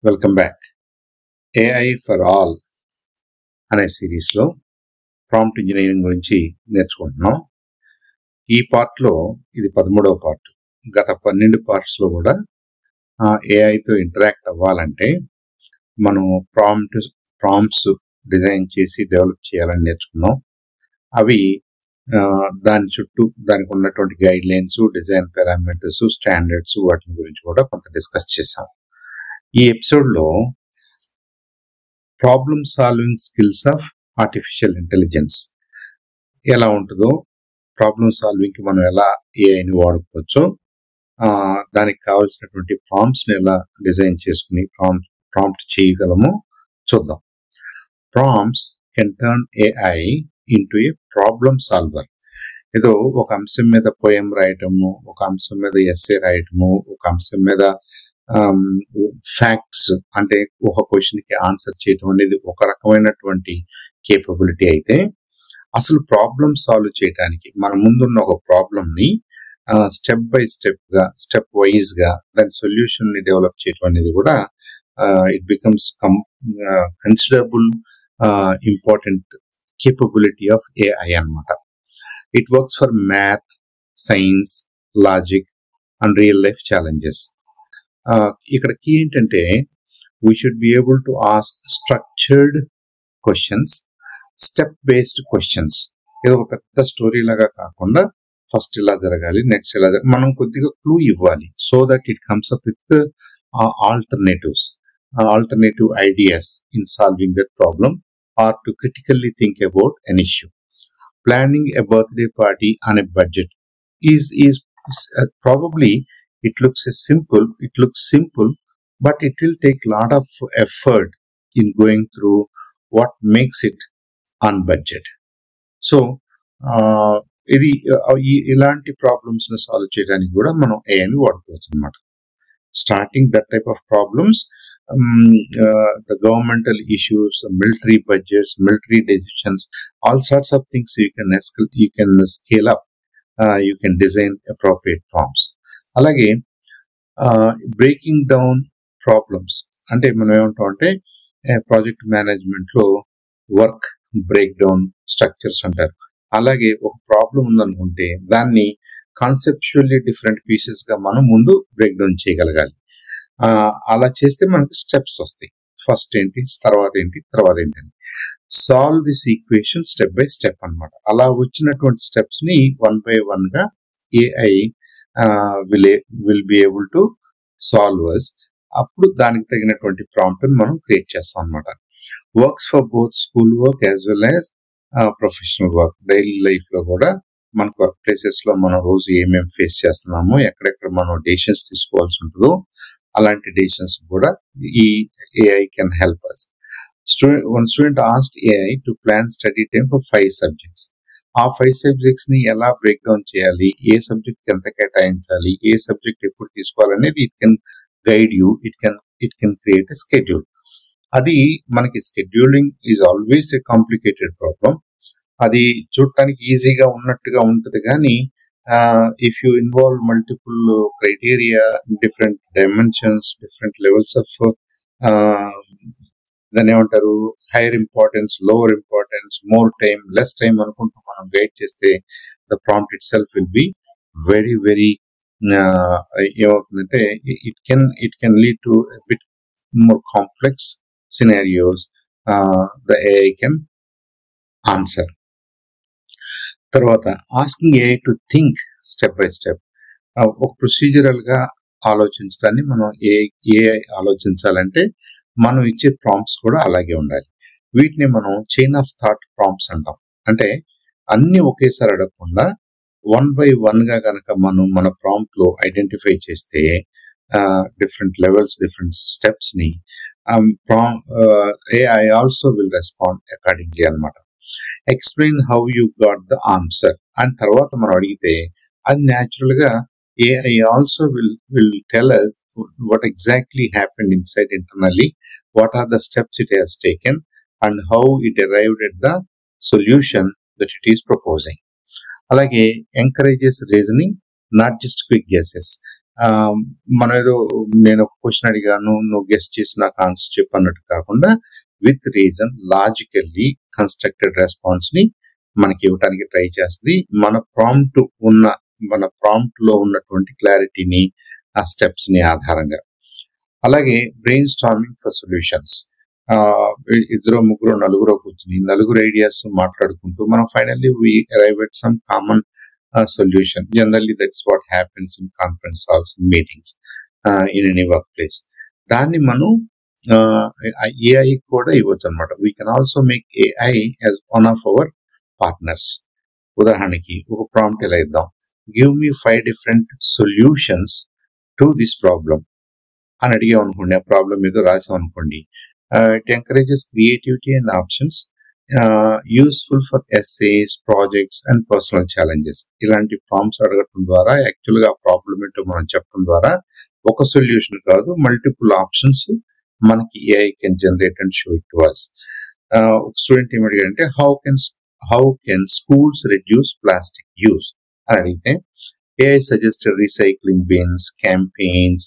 Welcome back. AI for all అనే సిరీస్లో prompt engineering గురించి నేర్చుకుంటున్నాం. ఈ పార్ట్లో ఇది 13వ పార్ట్. గత 12 పార్ట్స్లో కూడా ఏఐతో ఇంటరాక్ట్ అవ్వాలంటే మనం ప్రాంప్ట్స్ డిజైన్ చేసి డెవలప్ చేయాలని నేర్చుకున్నాం. అవి దాని చుట్టూ దానికి ఉన్నటువంటి guide lines, design parameters, standards వాటి గురించి కూడా కొంత డిస్కస్ చేసాం. ఈ ఎపిసోడ్లో problem solving skills of artificial intelligence ఎలా ఉంటుందో, ప్రాబ్లమ్ సాల్వింగ్కి మనం ఎలా ఏఐని వాడుకోవచ్చో, దానికి కావాల్సినటువంటి ప్రాంప్ట్స్ని ఎలా డిజైన్ చేసుకుని ప్రాంప్ట్ చేయగలమో చూద్దాం. Prompts can turn AI into A problem solver. ఏదో ఒక అంశం మీద పోయం రాయటము, ఒక అంశం మీద ఎస్సే రాయటము, ఒక అంశం మీద ఫ్యాక్ట్స్ అంటే ఒక క్వశ్చన్కి ఆన్సర్ చేయటం అనేది ఒక రకమైనటువంటి కేపబిలిటీ అయితే, అసలు ప్రాబ్లమ్ సాల్వ్ చేయడానికి మన ముందున్న ఒక ప్రాబ్లమ్ని స్టెప్ బై స్టెప్ వైజ్గా దాని సొల్యూషన్ని డెవలప్ చేయటం అనేది కూడా it becomes considerable important capability of AI అన్నమాట. It works for math, science, logic and real life challenges. ఇక్కడ కీ ఏంటంటే we should be able to ask structured questions, step based questions. ఏదో ఒక పెద్ద స్టోరీ లాగా కాకుండా ఫస్ట్ ఇలా జరగాలి, నెక్స్ట్ ఇలా జరగాలి, మనం కొద్దిగా క్లూ ఇవ్వాలి. So that it comes up with alternative ideas in solving that problem or to critically think about an issue. Planning a birthday party on a budget is probably it looks simple, but it will take a lot of effort in going through what makes it on budget. So ఇది ఇలాంటి problems ని solve చేయడానికి కూడా మనం ఏఐని వాడుకోవచ్చు అన్నమాట. Starting that type of problems, the governmental issues, military budgets, military decisions, all sorts of things you can scale up. You can design appropriate prompts. అలాగే బ్రేకింగ్ డౌన్ ప్రాబ్లమ్స్ అంటే మనం ఏమంటాం అంటే ప్రాజెక్ట్ మేనేజ్మెంట్ లో వర్క్ బ్రేక్ డౌన్ స్ట్రక్చర్స్ అంటారు. అలాగే ఒక problem ఉందనుకుంటే దాన్ని కాన్సెప్చువల్లీ డిఫరెంట్ పీసెస్ గా మనం ముందు బ్రేక్ డౌన్ చేయగలగాలి. అలా చేస్తే మనకి స్టెప్స్ వస్తాయి. ఫస్ట్ ఏంటి, తర్వాత ఏంటి. Solve this equation step by step అన్నమాట. అలా వచ్చినటువంటి స్టెప్స్ ని 1 by 1 గా AI will be able to solve us. అప్పుడు దానికి తగినటువంటి ప్రాంప్ట్ మనం క్రియేట్ చేస్తాం అన్నమాట. Works for both school work as well as professional work. Daily life లో కూడా మనకు వర్క్ ప్లేసెస్ లో మనం రోజు ఏమేమి ఫేస్ చేస్తున్నామో, ఎక్కడెక్కడ మనం డెసిషన్స్ తీసుకోవాల్సి ఉంటుందో అలాంటి డెసిషన్స్ కూడా ఈ AI can help us. One student asked AI to plan study time for 5 subjects. ఆ 5 subjects ని ఎలా బ్రేక్ డౌన్ చేయాలి, ఏ సబ్జెక్ట్ ఎంత కేటాయించాలి, ఏ సబ్జెక్ట్ ఎప్పుడు తీసుకోవాలనేది it can guide you. It can create a schedule. అది మనకి scheduling is always a complicated problem. అది చూడటానికి ఈజీగా ఉన్నట్టుగా ఉంటుంది, కానీ if you involve multiple criteria, different dimensions, different levels of దాన్ని ఏమంటారు, higher importance, lower importance, more time, less time అనుకుంటూ మనం గైడ్ చేస్తే the prompt itself will be very very ఏమవుతుందంటే it can lead to bit more complex scenarios the AI can answer. తర్వాత asking AI to think step by step. ఒక procedural గా ఆలోచించడాన్ని మనం AI ఆలోచించాలంటే మనం ఇచ్చే ప్రాంప్ట్స్ కూడా అలాగే ఉండాలి. వీటిని మనం చైన్ ఆఫ్ థాట్ ప్రాంప్ట్స్ అంటాం. అంటే అన్ని ఒకేసారి అడగకుండా 1 by 1 గా కనుక మనం మన ప్రాంప్ట్ లో ఐడెంటిఫై చేస్తే డిఫరెంట్ లెవెల్స్, డిఫరెంట్ స్టెప్స్ ని AI also will respond accordingly అన్నమాట. Explain how you got the answer అని తర్వాత మనం అడిగితే అది న్యాచురల్ గా AI also will tell us what exactly happened inside internally, what are the steps it has taken, and how it arrived at the solution that it is proposing. Alage encourages reasoning, not just quick guesses. మనం ఏదో నేను ఒక question అడిగాను, నువ్వు guest చేసి నాకు answer చెప్పు అన్నట్టు కాకుండా with reason logically constructed response ని మనకి ఇవ్వడానికి ట్రై చేస్తుంది. మన ప్రాంప్ట్ లో ఉన్నటువంటి క్లారిటీని, ఆ స్టెప్స్ ని ఆధారంగా. అలాగే బ్రెయిన్ స్టార్మింగ్ ఫర్ సొల్యూషన్స్. ఇద్దరు ముగ్గురు నలుగురు కూర్చుని నలుగురు ఐడియాస్ మాట్లాడుకుంటూ మనం finally we arrive at some common solution. Generally, that's what happens in conference halls and meetings in any workplace. దాన్ని మనం AI కూడా ఇవ్వచ్చు అనమాట. We can also make AI as one of our partners. ఉదాహరణకి ఒక prompt ఎలా ఇద్దాం, give me 5 different solutions to this problem అని అడిగాం అనుకోండి. ఆ ప్రాబ్లం ఏదో రాసాం అనుకోండి. It encourages creativity and options, useful for essays, projects and personal challenges. ఇలాంటి ప్రాంప్ట్స్ అడగటం ద్వారా యాక్చువల్గా ఆ ప్రాబ్లం ఏంటో మనం చెప్పడం ద్వారా ఒక సొల్యూషన్ కాదు, మల్టిపుల్ ఆప్షన్స్ మనకి AI can generate and show it to us. ఒక స్టూడెంట్ ఏమి అడిగారంటే how can schools reduce plastic use అని అడిగితే AI suggested recycling bins, campaigns,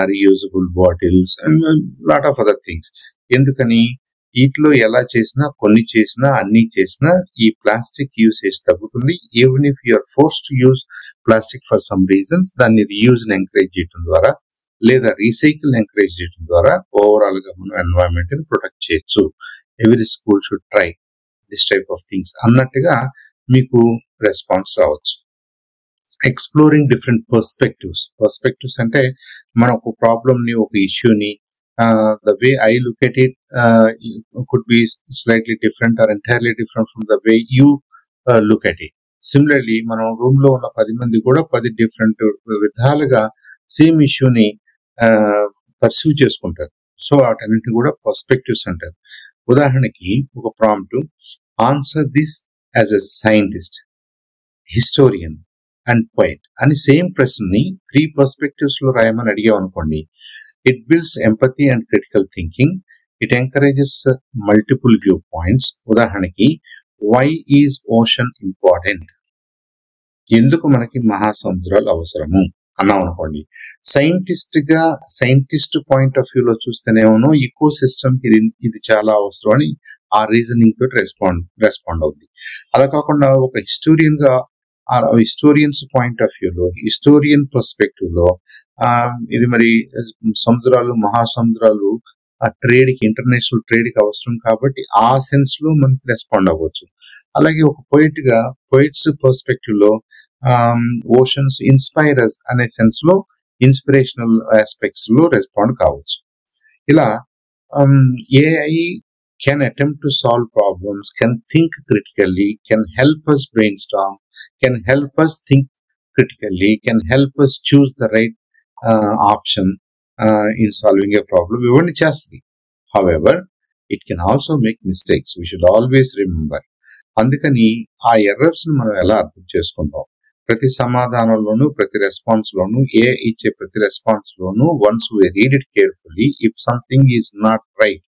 reusable bottles and a lot of other things. ఎందుకని వీటిలో ఎలా చేసినా, కొన్ని చేసినా, అన్ని చేసినా ఈ ప్లాస్టిక్ యూసేజ్ తగ్గుతుంది. Even if you are force to use plastic for some reasons, దాన్ని రీయూజ్ ఎంకరేజ్ చేయడం ద్వారా లేదా రీసైకిల్ ఎంకరేజ్ చేయడం ద్వారా ఓవరాల్ గా మనం ఎన్వైరన్మెంట్ ని ప్రొటెక్ట్ చేయొచ్చు. Every school should try this type of things అన్నట్టుగా మీకు రెస్పాన్స్ రావచ్చు. ఎక్స్ప్లోరింగ్ డిఫరెంట్ పర్స్పెక్టివ్స్ అంటే మనం ఒక ప్రాబ్లమ్ ని, ఒక ఇష్యూని, the way I look at it could be slightly different or entirely different from the way you look at it. Similarly, మనం రూమ్ లో ఉన్న 10 మంది కూడా 10 డిఫరెంట్ విధాలుగా సేమ్ ఇష్యూని పర్సీవ్ చేసుకుంటారు. సో వాటన్నిటిని కూడా పర్స్పెక్టివ్స్ అంటారు. ఉదాహరణకి ఒక prompt, answer this as a scientist, historian and poet అని సేమ్ ప్రశ్నని 3 పర్స్పెక్టివ్స్ లో రాయమని అడిగాం అనుకోండి. It builds empathy and critical thinking. It encourages multiple viewpoints. ఉదాహరణకి, why is ocean important? ఎందుకు మనకి మహాసముద్రాలు అవసరము అన్నాం అనుకోండి. సైంటిస్ట్ పాయింట్ ఆఫ్ వ్యూలో చూస్తేనేమో ఈకో సిస్టమ్ ఇది చాలా అవసరం అని ఆ రీజనింగ్ తోటి రెస్పాండ్ అవుతుంది. అలా కాకుండా ఒక హిస్టోరియన్స్ పాయింట్ ఆఫ్ వ్యూలో, హిస్టోరియన్ పర్స్పెక్టివ్ లో ఇది మరి సముద్రాలు, మహాసముద్రాలు ట్రేడ్కి, ఇంటర్నేషనల్ ట్రేడ్కి అవసరం కాబట్టి ఆ సెన్స్ లో మనకి రెస్పాండ్ అవ్వచ్చు. అలాగే ఒక పోయిట్స్ పర్స్పెక్టివ్ లో ఓషన్స్ ఇన్స్పైరస్ అనే సెన్స్ లో ఇన్స్పిరేషనల్ ఆస్పెక్ట్స్ లో రెస్పాండ్ కావచ్చు. ఇలా AI can attempt to solve problems, can think critically, can help us brainstorm, can help us think critically, can help us choose the right option in solving a problem. ఇవన్నీ చేస్తుంది. However, it can also make mistakes. We should always remember. అందుకని ఆ errors ని మనం ఎలా అర్థం చేసుకుంటాం? ప్రతి సమాధానంలోనూ, ప్రతి రెస్పాన్స్ లోను, ఇచ్చే ప్రతి response loan, once we read it carefully, if something is not right,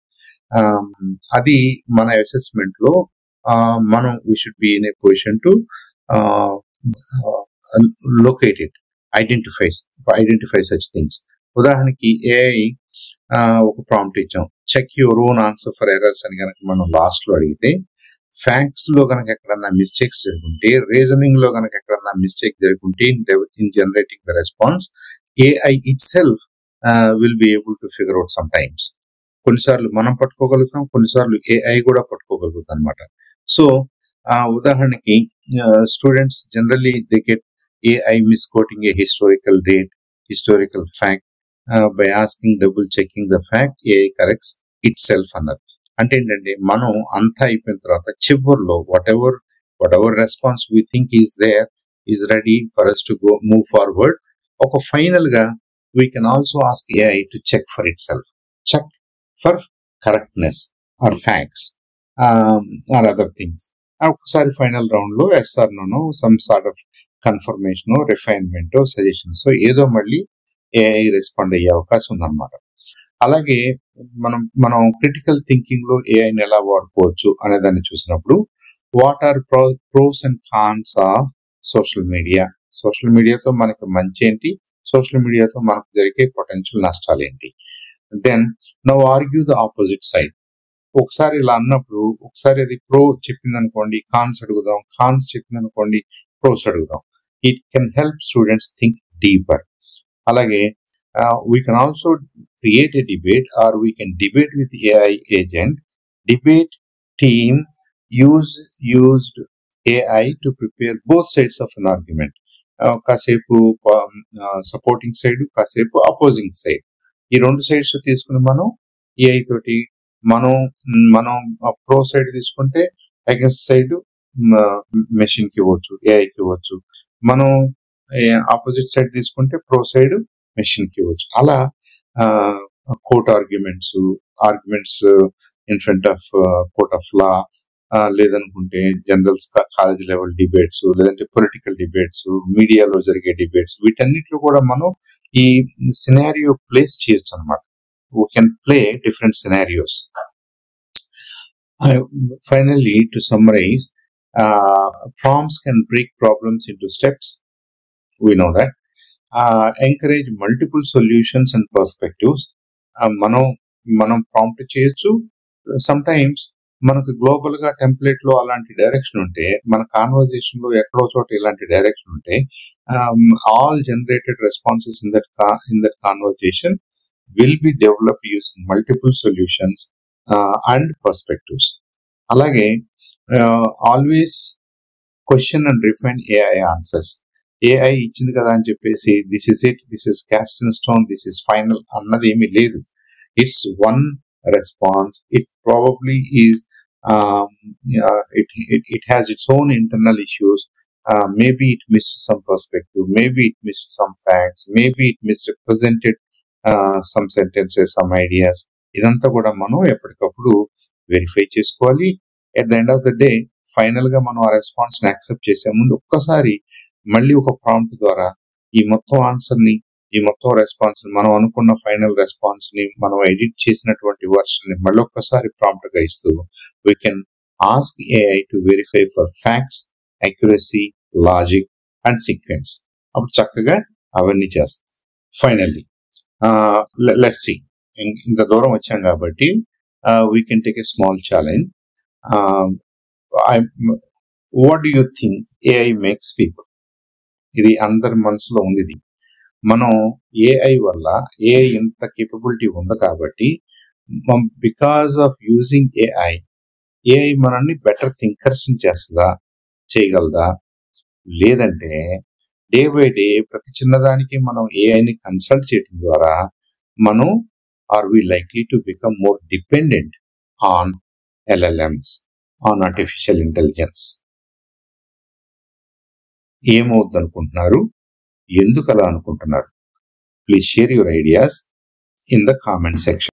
అది మన అసెస్మెంట్ లో మనం we should be in a position to locate it, identify such things. ఉదాహరణకి AI ఒక ప్రాంప్ట్ ఇచ్చాం, check your own answer for errors అని కనుక మనం లాస్ట్ లో అడిగితే, ఫ్యాక్ట్స్ లో కనుక ఎక్కడన్నా మిస్టేక్స్ జరుగుంటే, రీజనింగ్ లో కనుక ఎక్కడన్నా మిస్టేక్ జరుగుంటే in generating the response, AI itself will be able to figure out sometimes. కొన్నిసార్లు మనం పట్టుకోగలుగుతాం, కొన్నిసార్లు AI కూడా పట్టుకోగలుగుతాం అనమాట. సో ఉదాహరణకి students generally they get AI misquoting a historical date, historical fact, by asking double checking the fact, AI corrects itself అన్నారు. అంటే ఏంటంటే మనం అంతా అయిపోయిన తర్వాత చివరిలో whatever response we think is there is ready for us to go move forward. ఒక final గా we can also ask AI to check for itself, check for correctness or facts or other things. ఒకసారి final round లో SR no some sort of confirmation, refinement, suggestions ఏదో మళ్ళీ AI respond అయ్యే అవకాశం ఉందన్నమాట. అలాగే మనం క్రిటికల్ థింకింగ్ లో ఏఐని ఎలా వాడుకోవచ్చు అనే దాన్ని చూసినప్పుడు, what are pros and cons of social మీడియాతో మనకి మంచి ఏంటి, సోషల్ మీడియాతో మనకు జరిగే పొటెన్షియల్ నష్టాలు ఏంటి. Then now argue the opposite side. ఒకసారి ఇలా అన్నప్పుడు ఒకసారి అది ప్రో చెప్పింది అనుకోండి, కాన్స్ అడుగుదాం, కాన్స్ చెప్పింది అనుకోండి, ప్రోస్ అడుగుదాం. It can help students think deeper. అలాగే we can also create a debate, or we can debate with AI agent. Debate team used AI to prepare both sides of an argument. కాసేపు supporting side, కాసేపు opposing side, ఈ రెండు sides తీసుకుని మనం AI తోటి మనం pro side తీసుకుంటే against side machine కి ఇవ్వచ్చు, ఏఐకి ఇవ్వచ్చు. మనం ఆపోజిట్ సైడ్ తీసుకుంటే ప్రో సైడ్ మెషిన్ కి ఇవ్వచ్చు. అలా court arguments in front of court of law, లేదనుకుంటే జనరల్స్ కాలేజ్ లెవెల్ డిబేట్స్, లేదంటే పొలిటికల్ డిబేట్స్, మీడియాలో జరిగే డిబేట్స్, వీటన్నిటిలో కూడా మనం ఈ సినారియో ప్లేస్ చేయొచ్చు అనమాట. we can play different scenarios. Finally, to summarize, prompts can break problems into steps. We know that. Encourage multiple solutions and perspectives. మనం ప్రాంప్ట్ చేయొచ్చు. సమ్టైమ్స్ మనకు గ్లోబల్ గా టెంప్లెట్ లో అలాంటి డైరెక్షన్ ఉంటే, మన కాన్వర్జేషన్ లో ఎక్కడో చోట ఇలాంటి డైరెక్షన్ ఉంటే, all generated responses in that conversation will be developed using multiple solutions and perspectives. అలాగే always question and refine AI answers. AI ఇచ్చింది కదా అని చెప్పేసి this is it, this is cast in stone, this is final అన్నది ఏమీ లేదు. It's one response. It probably is it has its own internal issues. Maybe it missed some perspective, maybe it missed some facts, maybe it misrepresented some sentences, some ideas. ఇదంతా కూడా మనం ఎప్పటికప్పుడు verify చేసుకోవాలి. At the end of the day final గా మనం ఆ response ని accept చేసే ముందు ఒక్కసారి మళ్ళీ ఒక ప్రాంప్ట్ ద్వారా ఈ మొత్తం ఆన్సర్ ని, ఈ మొత్తం రెస్పాన్స్ ని, మనం అనుకున్న ఫైనల్ రెస్పాన్స్ ని, మనం ఎడిట్ చేసినటువంటి వర్షన్ ని మళ్ళీ ఒక్కసారి ప్రాంప్ట్ గా ఇస్తూ we can ask AI to verify for facts, accuracy, logic and sequence. అప్పుడు చక్కగా అవన్నీ చేస్తాం. ఫైనల్లీ let's see, ఇంత దూరం వచ్చాం కాబట్టి we can take a small challenge. What do you think AI makes people? ఇది అందరి మనసులో ఉంది. ఇది మనం ఏఐ వల్ల, ఏఐ ఇంత కేపబిలిటీ ఉంది కాబట్టి, బికాస్ ఆఫ్ యూజింగ్ ఏఐ మనల్ని బెటర్ థింకర్స్ చేస్తుందా, చేయగలదా? లేదంటే డే బై డే ప్రతి చిన్నదానికి మనం ఏఐని కన్సల్ట్ చేయడం ద్వారా మనం are we likely to become more dependent on LLMs, on artificial intelligence? ఏమవుద్ది అనుకుంటున్నారు? ఎందుకు అలా అనుకుంటున్నారు? Please share your ideas in the comment section.